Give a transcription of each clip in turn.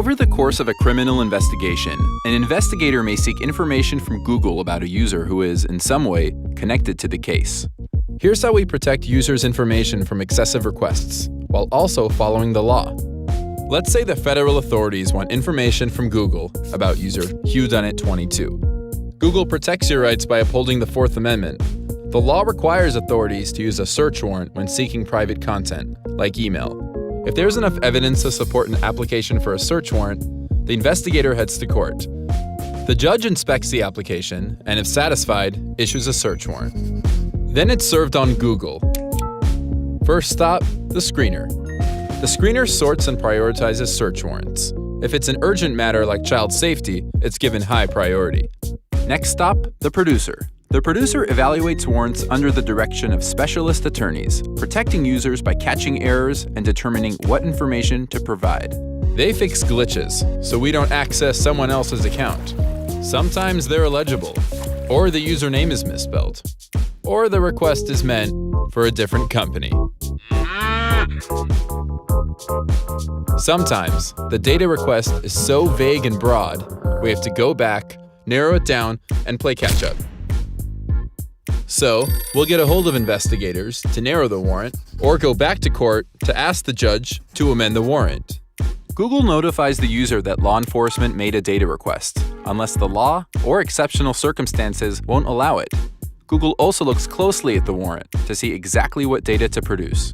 Over the course of a criminal investigation, an investigator may seek information from Google about a user who is, in some way, connected to the case. Here's how we protect users' information from excessive requests, while also following the law. Let's say the federal authorities want information from Google about user whodunit22. Google protects your rights by upholding the Fourth Amendment. The law requires authorities to use a search warrant when seeking private content, like email. If there's enough evidence to support an application for a search warrant, the investigator heads to court. The judge inspects the application, and if satisfied, issues a search warrant. Then it's served on Google. First stop, the screener. The screener sorts and prioritizes search warrants. If it's an urgent matter like child safety, it's given high priority. Next stop, the producer. The producer evaluates warrants under the direction of specialist attorneys, protecting users by catching errors and determining what information to provide. They fix glitches, so we don't access someone else's account. Sometimes they're illegible, or the username is misspelled, or the request is meant for a different company. Sometimes, the data request is so vague and broad, we have to go back, narrow it down, and play catch-up. So, we'll get a hold of investigators to narrow the warrant, or go back to court to ask the judge to amend the warrant. Google notifies the user that law enforcement made a data request, unless the law or exceptional circumstances won't allow it. Google also looks closely at the warrant to see exactly what data to produce.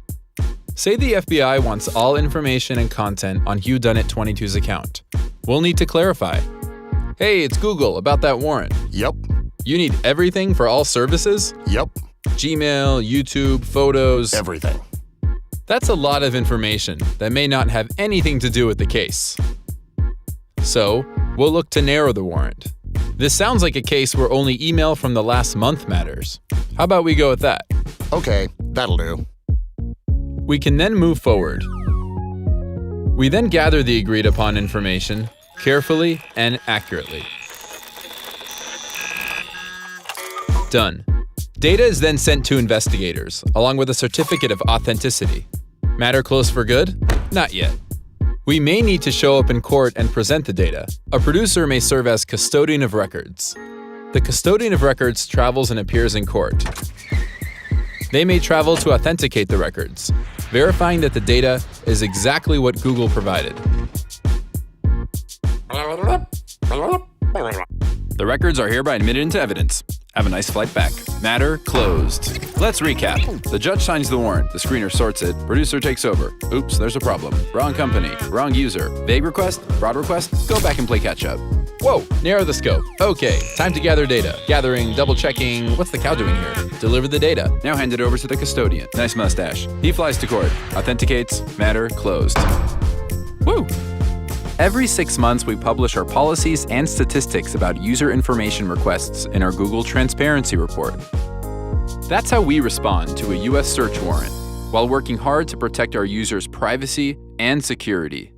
Say the FBI wants all information and content on whodunit22's account. We'll need to clarify. Hey, it's Google about that warrant. Yep. You need everything for all services? Yep. Gmail, YouTube, photos. Everything. That's a lot of information that may not have anything to do with the case. So, we'll look to narrow the warrant. This sounds like a case where only email from the last month matters. How about we go with that? Okay, that'll do. We can then move forward. We then gather the agreed upon information carefully and accurately. Done. Data is then sent to investigators, along with a certificate of authenticity. Matter closed for good? Not yet. We may need to show up in court and present the data. A producer may serve as custodian of records. The custodian of records travels and appears in court. They may travel to authenticate the records, verifying that the data is exactly what Google provided. The records are hereby admitted into evidence. Have a nice flight back. Matter closed. Let's recap. The judge signs the warrant, the screener sorts it, producer takes over. Oops, there's a problem. Wrong company, wrong user. Vague request, broad request, go back and play catch up. Whoa, narrow the scope. Okay, time to gather data. Gathering, double checking, what's the cow doing here? Deliver the data. Now hand it over to the custodian. Nice mustache. He flies to court. Authenticates, matter closed. Woo! Every 6 months, we publish our policies and statistics about user information requests in our Google Transparency Report. That's how we respond to a US search warrant, while working hard to protect our users' privacy and security.